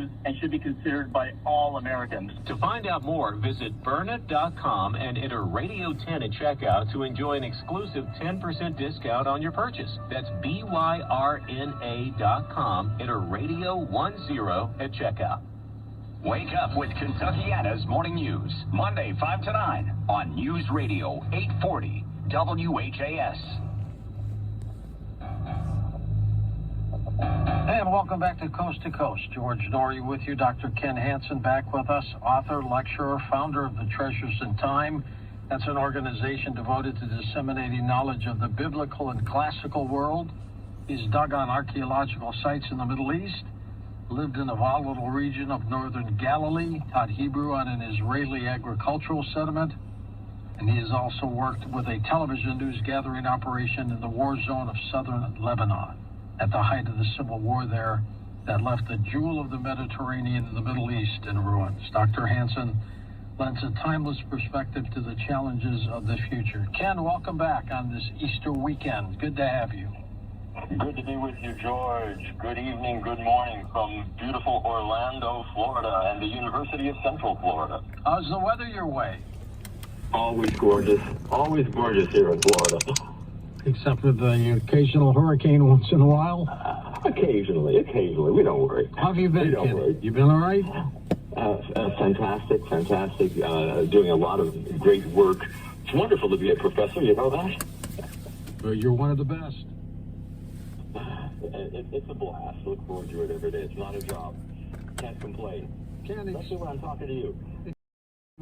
values and should be considered by all Americans. To find out more, visit Burnit.com and enter Radio 10 at checkout to enjoy an exclusive 10% discount on your purchase. That's BYRNA.com. Enter Radio 10 at checkout. Wake up with Kentuckiana's Morning News, Monday 5 to 9 on News Radio 840 WHAS. Hey, and welcome back to Coast. George Norrie with you. Dr. Ken Hansen back with us, author, lecturer, founder of the Treasures in Time. That's an organization devoted to disseminating knowledge of the biblical and classical world. He's dug on archaeological sites in the Middle East, lived in a volatile region of northern Galilee, taught Hebrew on an Israeli agricultural settlement, and he has also worked with a television news gathering operation in the war zone of southern Lebanon at the height of the civil war there that left the jewel of the Mediterranean in the Middle East in ruins. Dr. Hansen lends a timeless perspective to the challenges of the future. Ken, welcome back on this Easter weekend. Good to have you. Good to be with you, George. Good evening, good morning from beautiful Orlando, Florida, and the University of Central Florida. How's the weather your way? Always gorgeous here in Florida. Except for the occasional hurricane once in a while? Occasionally. We don't worry. How have you been, Don't kid? worry. You been all right? Fantastic. Doing a lot of great work. It's wonderful to be a professor, you know that? You're one of the best. It's a blast. Look forward to it every day. It's not a job. Can't complain. Especially when I'm talking to you.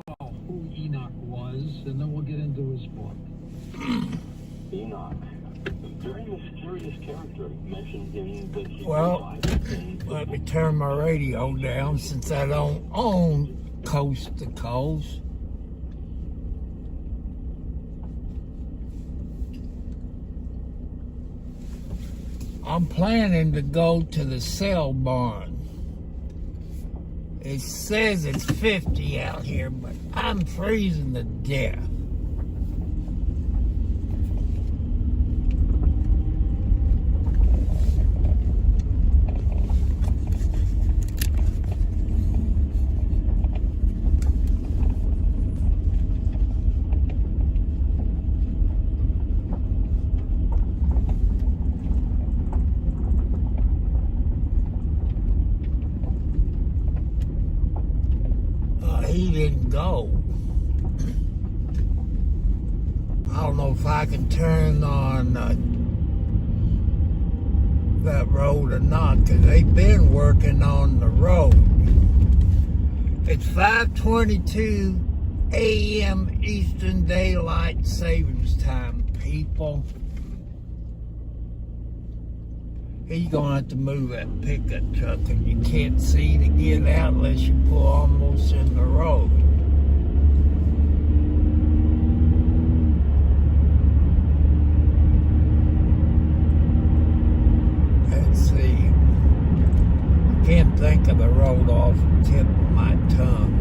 Well, who Enoch was, and then we'll get into his book. Enoch. Very mysterious character mentioned in the Hebrew Well, let me turn my radio down since I don't own Coast to Coast. I'm planning to go to the sale barn. It says it's 50 out here, but I'm freezing to death. He didn't go. I don't know if I can turn on that road or not, because they've been working on the road. It's 5:22 a.m. Eastern Daylight Savings Time, people. He's going to have to move that pickup truck, and you can't see to get out unless you pull almost in the road. Let's see. I can't think of the road off the tip of my tongue.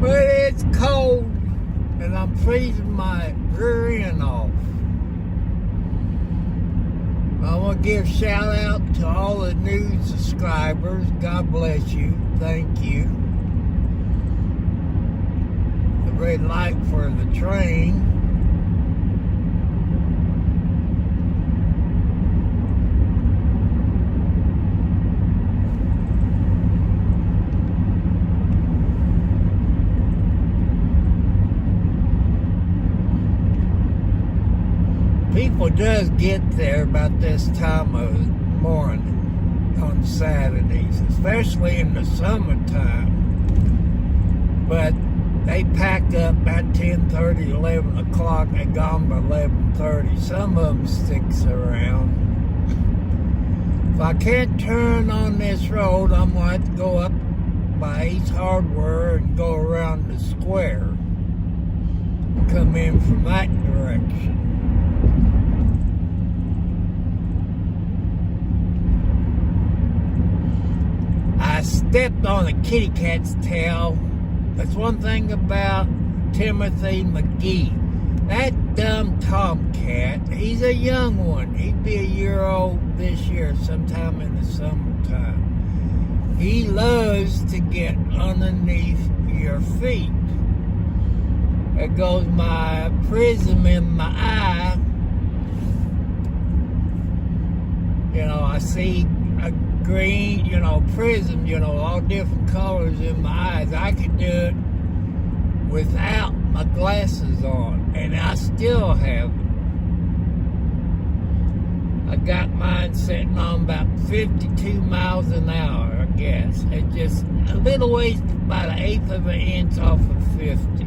It's cold, and I'm freezing my rear end off. I want to give a shout out to all the new subscribers. God bless you. Thank you. The red light for the train. People does get there about this time of morning on Saturdays, especially in the summertime. But they pack up about 10:30, 11 o'clock. They gone by 11:30. Some of them sticks around. If I can't turn on this road, I'm going to have to go up by Ace Hardware and go around the square. Come in from that direction. stepped on a kitty cat's tail. That's one thing about Timothy McGee. That dumb tomcat, he's a young one. He'd be a year old this year, sometime in the summertime. He loves to get underneath your feet. There goes my prism in my eye. You know, I see a green, prism, all different colors in my eyes. I could do it without my glasses on, and I still have them. I got mine sitting on about 52 miles an hour, I guess. It's just a little ways, about an eighth of an inch off of 50,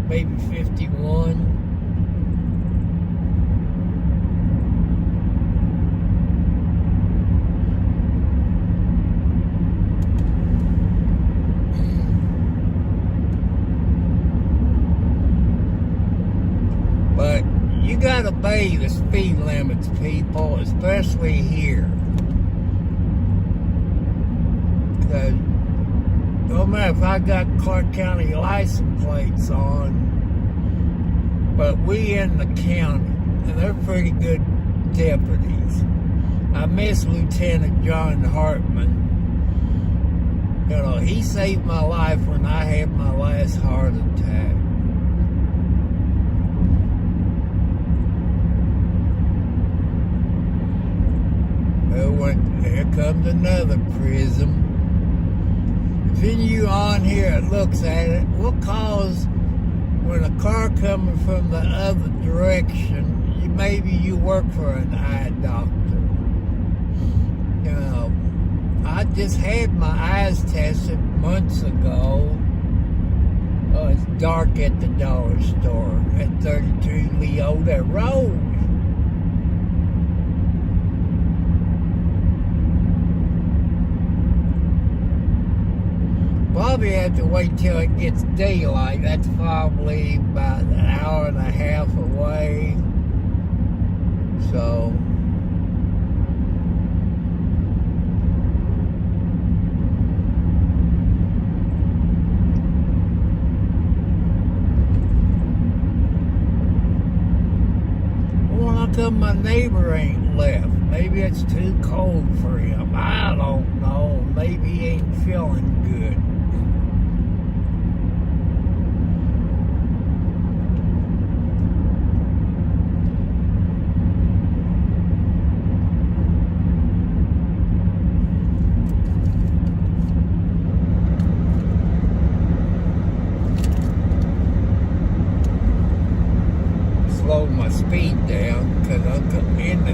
maybe 51. But you gotta obey the speed limits, people, especially here. Because no matter if I got Clark County license plates on, but we in the county, and they're pretty good deputies. I miss Lieutenant John Hartman. He saved my life when I had my last heart attack. Here comes another prism. If any of you on here that looks at it, what cause when a car coming from the other direction, maybe you work for an eye doctor. I just had my eyes tested months ago. Oh, it's dark at the dollar store at 33 Leota Road. Probably have to wait till it gets daylight. That's probably about an hour and a half away. So well, how come my neighbor ain't left? Maybe it's too cold for him. I don't know. Maybe he ain't feeling good. Slow my speed down because I'm in the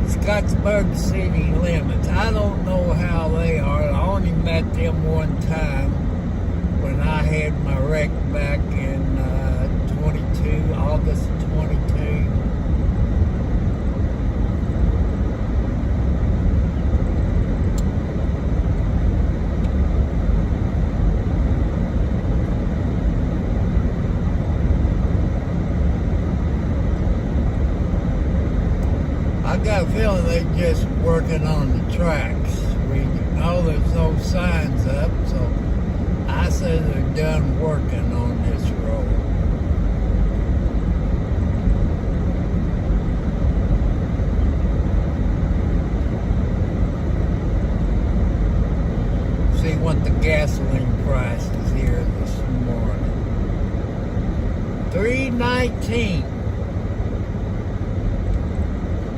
Scottsburg city limits. I don't know how they are. I only met them one time when I had my wreck back in 22, August 22. I got a feeling they're just working on the tracks. We know there's no signs up, so I say they're done working on this road. See what the gasoline price is here this morning. $3.19.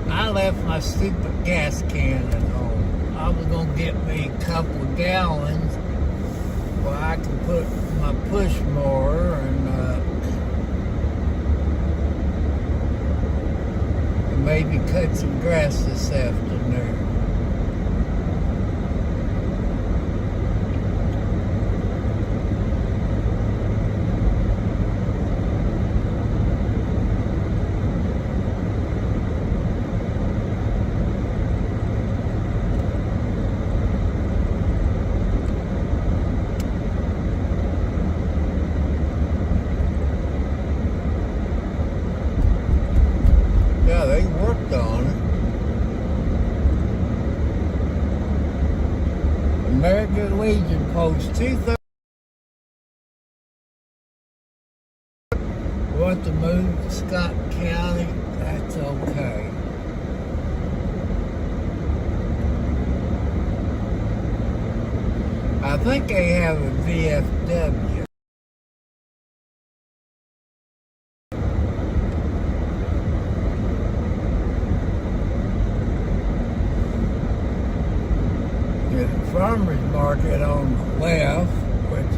I left my stupid gas can at home. I was gonna get me a couple of gallons where I can put my push mower and maybe cut some grass this afternoon. Yeah, they worked on it. American Legion Post 230 want to move to Scott County. That's okay. I think they have a VFW. The farmer's market on the left, which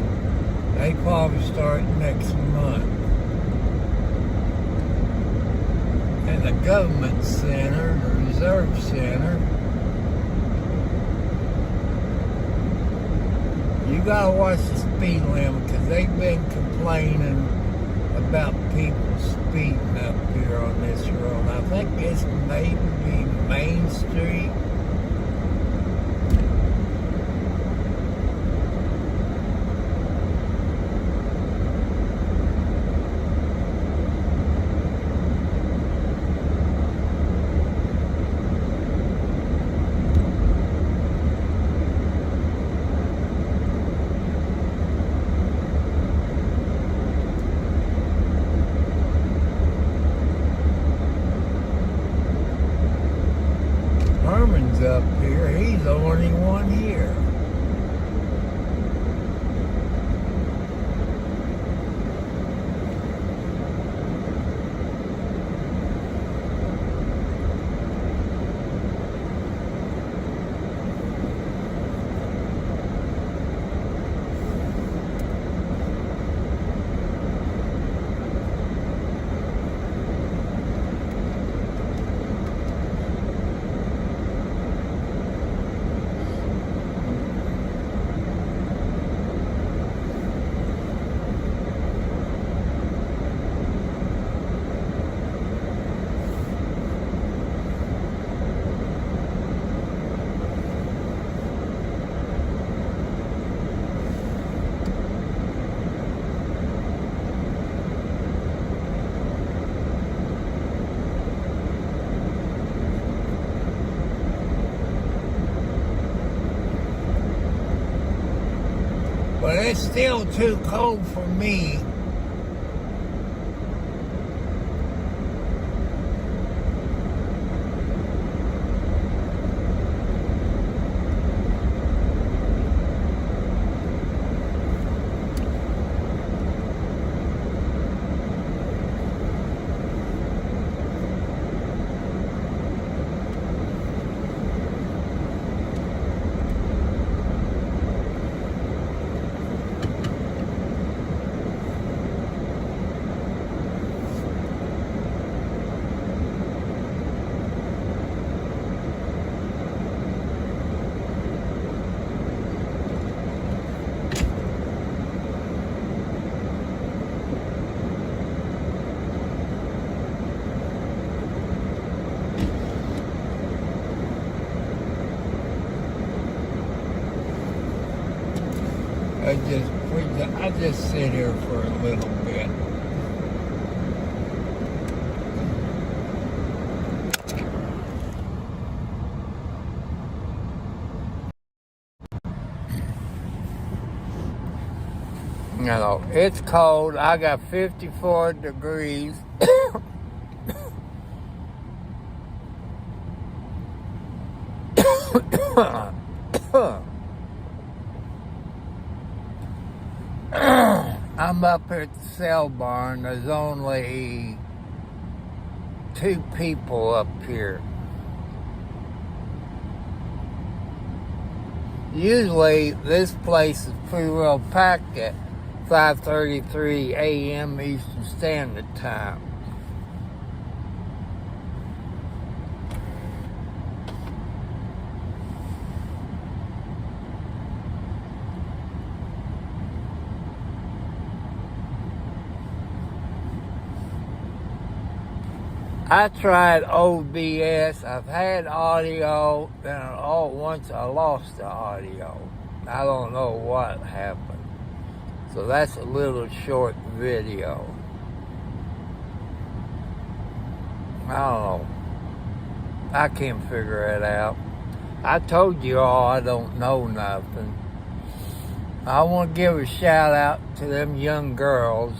they probably start next month. And the government center, the reserve center. You gotta watch the speed limit because they've been complaining about people speeding up here on this road. I think it's maybe Main Street. Herman's up here. He's the only one here. But it's still too cold for me. I just sit here for a little bit. You know, it's cold. I got 54 degrees. I'm up here at the cell barn. There's only 2 people up here. Usually this place is pretty well packed at 5:33 a.m. Eastern Standard Time. I tried OBS. I've had audio, then all at once I lost the audio. I don't know what happened. So that's a little short video. I don't know. I can't figure it out. I told you all I don't know nothing. I want to give a shout out to them young girls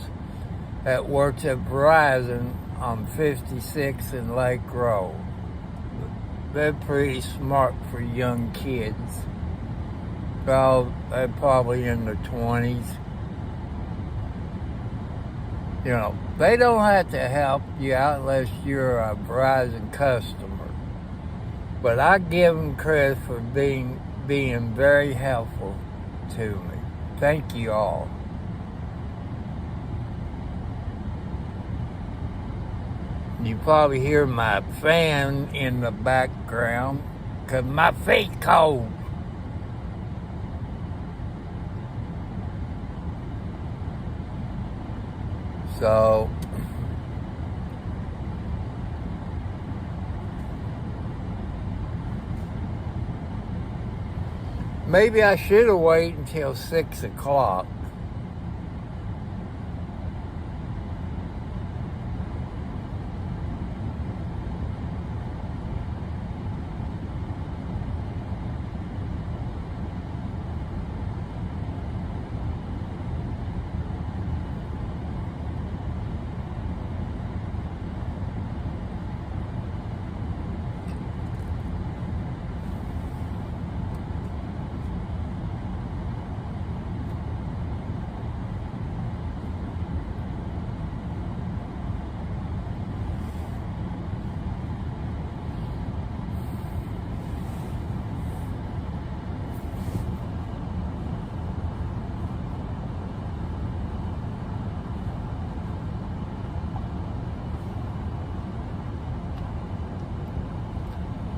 that works at Verizon on 56 and Lake Road. They're pretty smart for young kids. Well, they're probably in their 20s. You know, they don't have to help you out unless you're a Verizon customer. But I give them credit for being very helpful to me. Thank you all. You probably hear my fan in the background because my feet's cold. So, maybe I should have waited until 6 o'clock.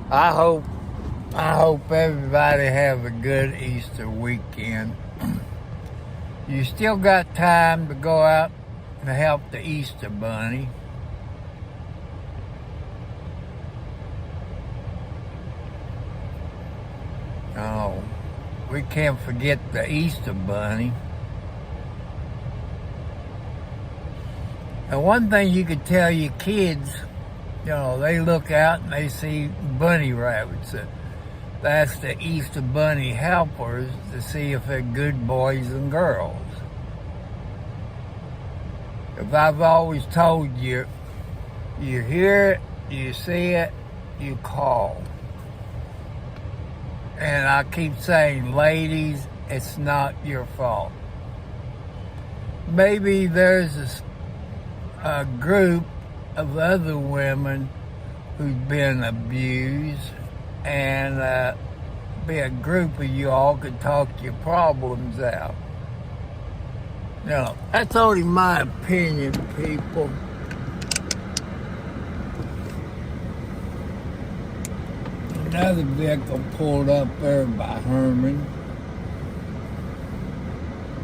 I hope everybody have a good Easter weekend. You still got time to go out and help the Easter bunny. Oh, we can't forget the Easter bunny. And one thing you could tell your kids, you know, they look out and they see bunny rabbits. That's the Easter bunny helpers to see if they're good boys and girls. If I've always told you, you hear it, you see it, you call. And I keep saying, ladies, it's not your fault. Maybe there's a group of other women who've been abused, and be a group of you all could talk your problems out. Now, that's only my opinion, people. Another vehicle pulled up there by Herman.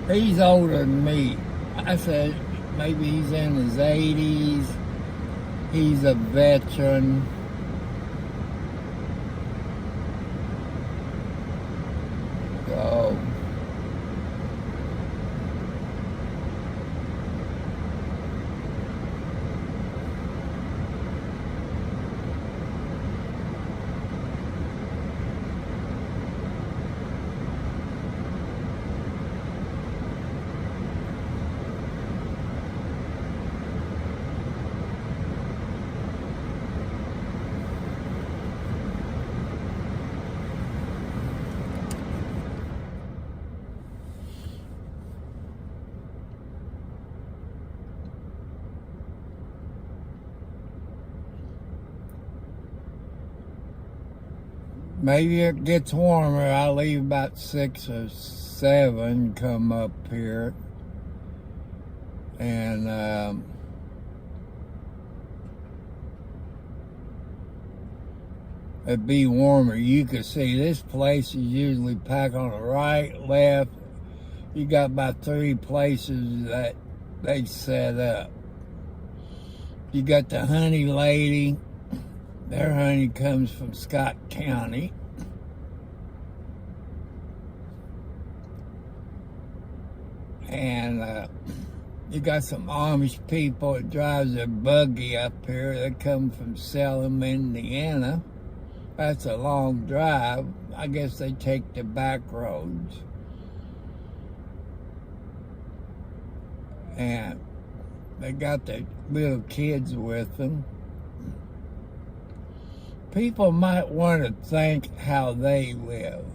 He's older than me. I said maybe he's in his 80s. He's a veteran. So, maybe it gets warmer. I leave about 6 or 7, come up here. And it'd be warmer. You can see this place is usually packed on the right, left. You got about 3 places that they set up. You got the honey lady. Their honey comes from Scott County. And you got some Amish people that drives their buggy up here. They come from Salem, Indiana. That's a long drive. I guess they take the back roads. And they got their little kids with them. People might want to think how they live.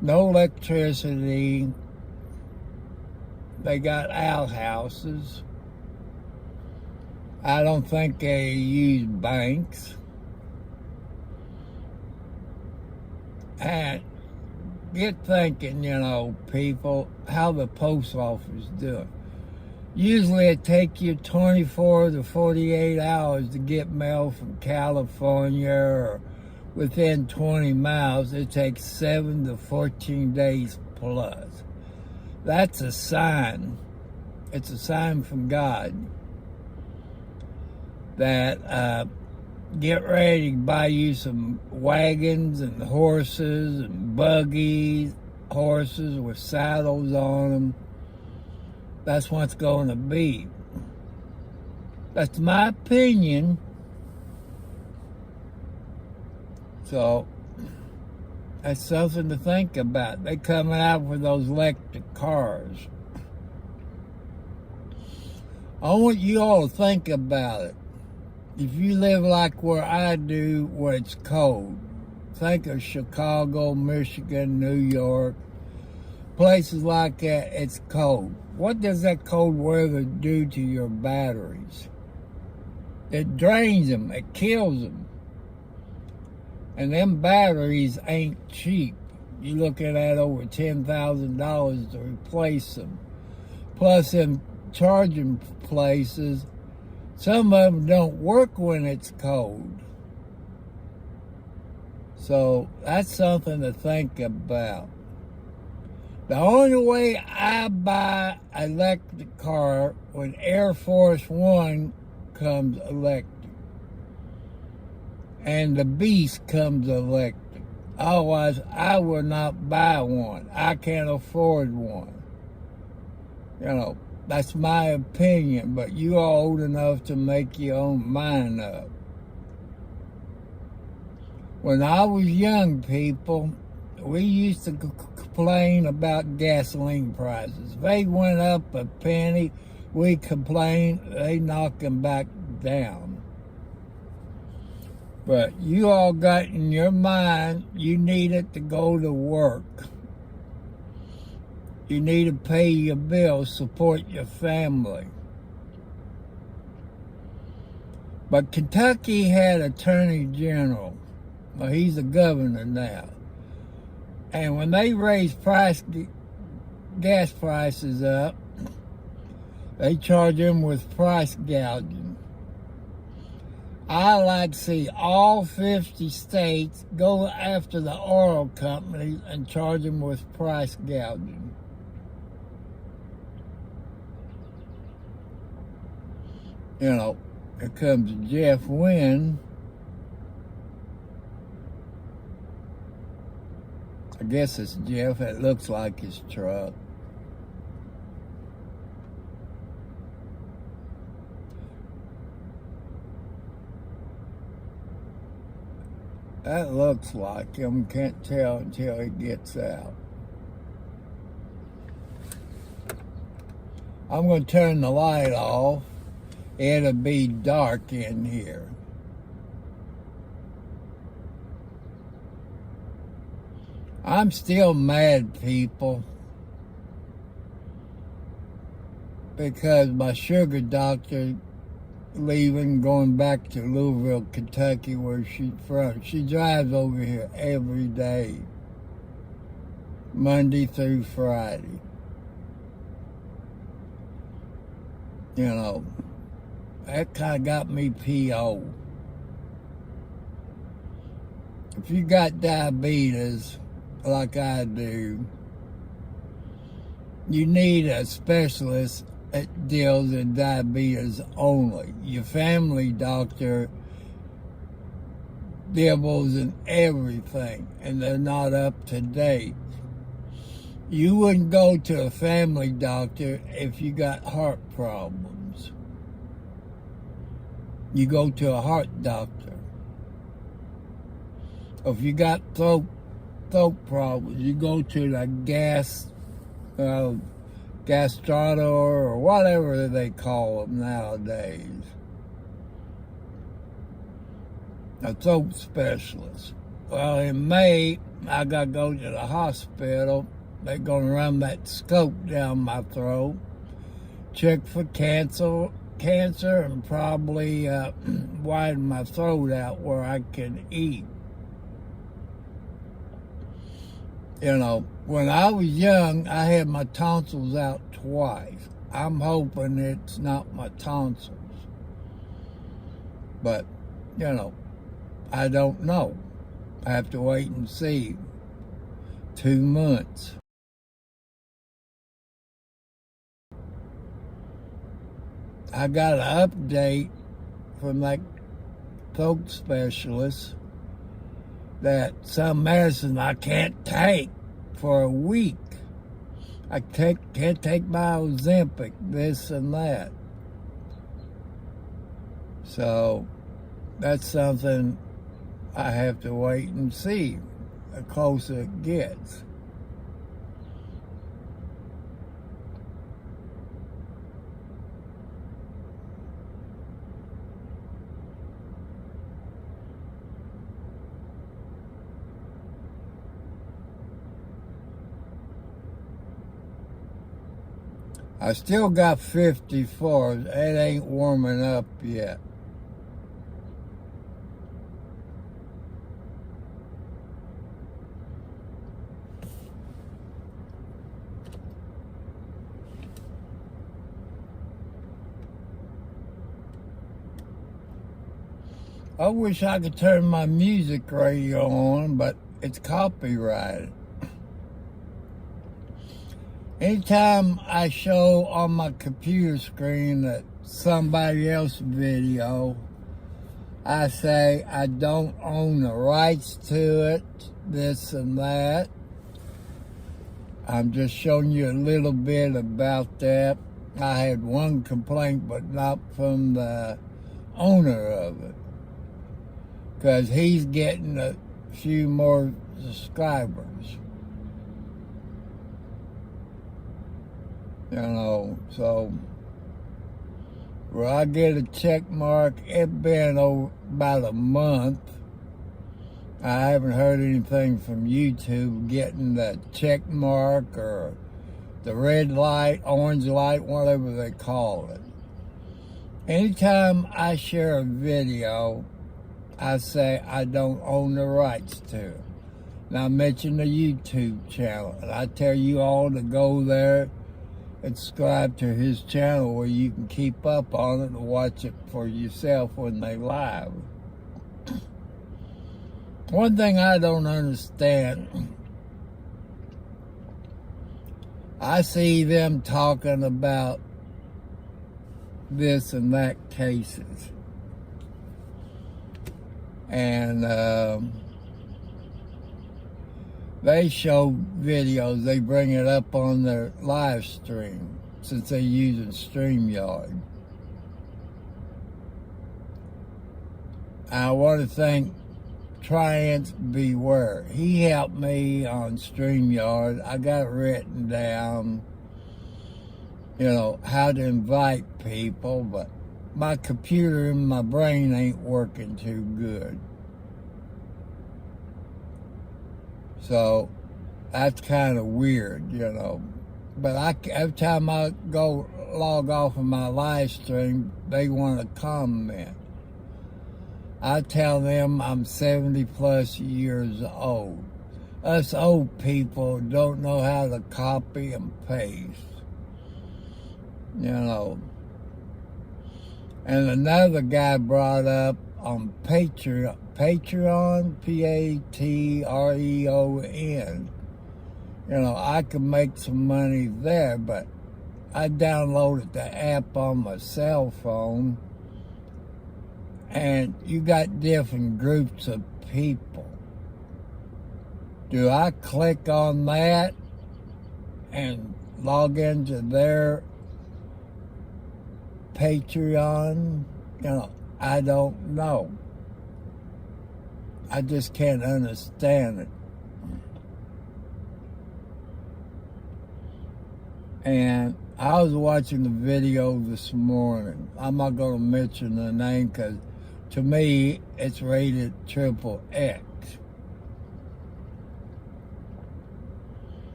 No electricity. They got outhouses. I don't think they use banks. And get thinking, people, how the post office do it. Usually it takes you 24 to 48 hours to get mail from California, or within 20 miles, it takes 7 to 14 days plus. That's a sign. It's a sign from God that get ready to buy you some wagons and horses and buggies, horses with saddles on them. That's what's going to be. That's my opinion. So, that's something to think about. They're coming out with those electric cars. I want you all to think about it. If you live like where I do, where it's cold, think of Chicago, Michigan, New York, places like that, it's cold. What does that cold weather do to your batteries? It drains them, it kills them. And them batteries ain't cheap. You're looking at over $10,000 to replace them. Plus, them charging places, some of them don't work when it's cold. So that's something to think about. The only way I buy an electric car when Air Force One comes electric. And the Beast comes electric. Otherwise, I will not buy one. I can't afford one. That's my opinion, but you are old enough to make your own mind up. When I was young, people, we used to complain about gasoline prices. They went up a penny, we complained, they knocked them back down. But you all got in your mind, you needed to go to work. You need to pay your bills, support your family. But Kentucky had Attorney General. Well, he's the governor now. And when they raised gas prices up, they charge them with price gouging. I like to see all 50 states go after the oil companies and charge them with price gouging. Here comes Jeff Wynn. I guess it's Jeff. It looks like his truck. That looks like him. Can't tell until he gets out. I'm going to turn the light off. It'll be dark in here. I'm still mad, people, because my sugar doctor leaving, going back to Louisville, Kentucky, where she's from. She drives over here every day, Monday through Friday. That kind of got me P.O. If you got diabetes, like I do, you need a specialist that deals in diabetes only. Your family doctor dabbles in everything, and they're not up to date. You wouldn't go to a family doctor if you got heart problems. You go to a heart doctor. If you got throat problems, you go to the gastroenterologist or whatever they call them nowadays. A throat specialist. Well, in May, I got to go to the hospital. They're going to run that scope down my throat, check for cancer, and probably widen my throat out where I can eat. You know, when I was young, I had my tonsils out twice. I'm hoping it's not my tonsils. But, you know, I don't know. I have to wait and see. 2 months. I got an update from that throat specialist that some medicine I can't take for a week. I can't take my Ozempic, this and that. So that's something I have to wait and see the closer it gets. I still got 54. It ain't warming up yet. I wish I could turn my music radio on, but it's copyrighted. Anytime I show on my computer screen that somebody else's video, I say I don't own the rights to it, this and that. I'm just showing you a little bit about that. I had one complaint, but not from the owner of it, because he's getting a few more subscribers. You know, so where I get a check mark, it's been about a month. I haven't heard anything from YouTube getting the check mark or the red light, orange light, whatever they call it. Anytime I share a video, I say I don't own the rights to it. Now I mention the YouTube channel, and I tell you all to go there and subscribe to his channel where you can keep up on it and watch it for yourself when they live. One thing I don't understand, I see them talking about this and that cases. And they show videos, they bring it up on their live stream since they're using StreamYard. I want to thank Triance Beware. He helped me on StreamYard. I got it written down, you know, how to invite people, but my computer and my brain ain't working too good. So that's kind of weird, you know. But every time I go log off of my live stream, they want to comment. I tell them I'm 70 plus years old. Us old people don't know how to copy and paste, you know. And another guy brought up on Patreon, Patreon, you know, I could make some money there, but I downloaded the app on my cell phone, and you got different groups of people. Do I click on that and log into their Patreon? You know, I don't know. I just can't understand it. And I was watching the video this morning. I'm not going to mention the name because to me it's rated XXX.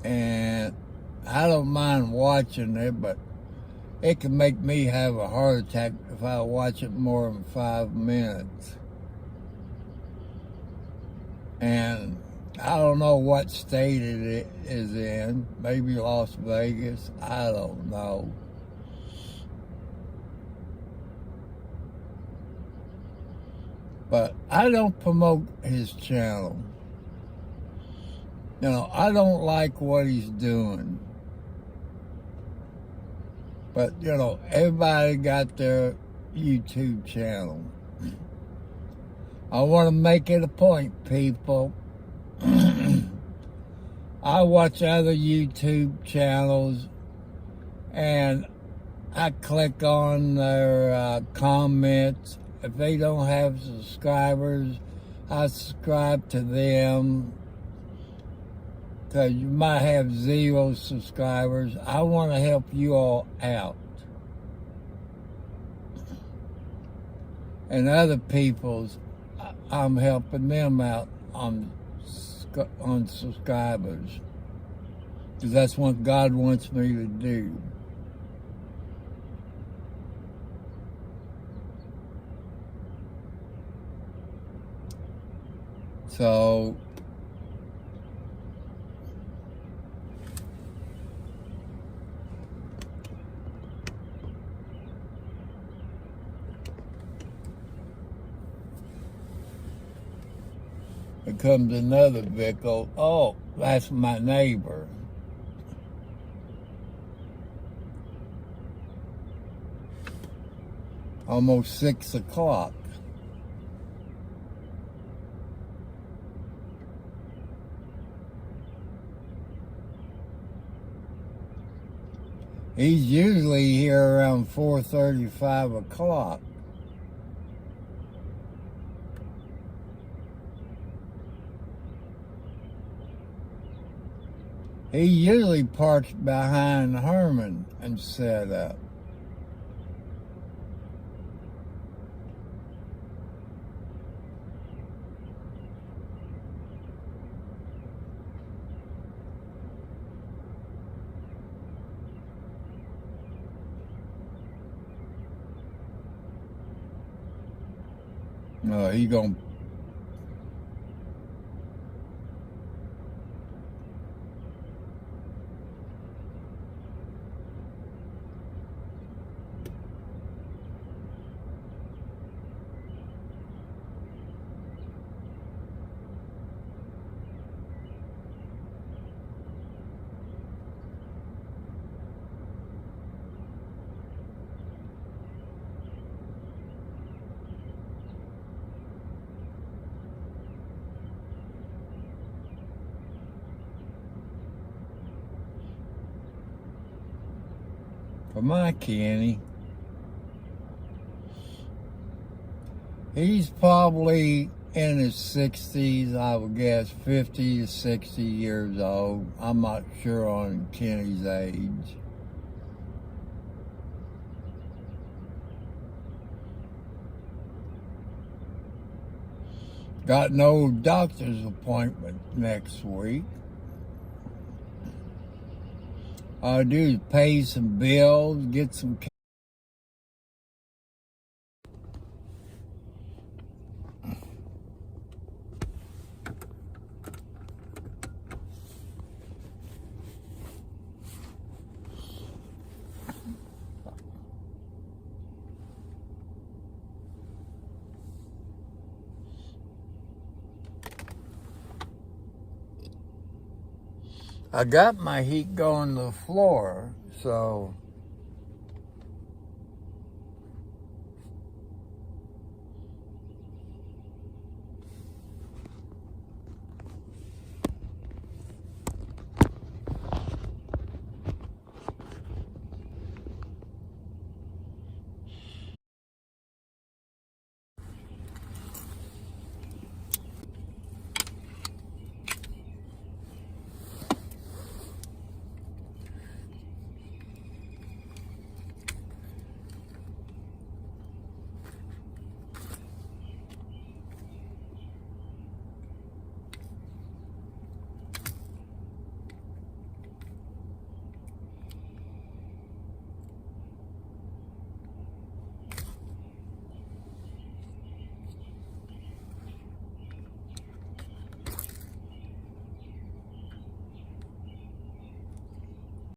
And I don't mind watching it, but it can make me have a heart attack if I watch it more than 5 minutes. And I don't know what state it is in. Maybe Las Vegas. I don't know. But I don't promote his channel. You know, I don't like what he's doing. But, you know, everybody got their YouTube channel. I want to make it a point, people. I watch other YouTube channels and I click on their comments. If they don't have subscribers, I subscribe to them because you might have 0 subscribers. I want to help you all out. And other people's, I'm helping them out on subscribers, because that's what God wants me to do. So here comes another vehicle. Oh, that's my neighbor. Almost 6 o'clock. He's usually here around 4:30, 5 o'clock. He usually parks behind Herman and set up. No, he gonna. Come on, Kenny. He's probably in his 60s, I would guess, 50 to 60 years old. I'm not sure on Kenny's age. Got no doctor's appointment next week. All I do is pay some bills, get some. I got my heat going to the floor, so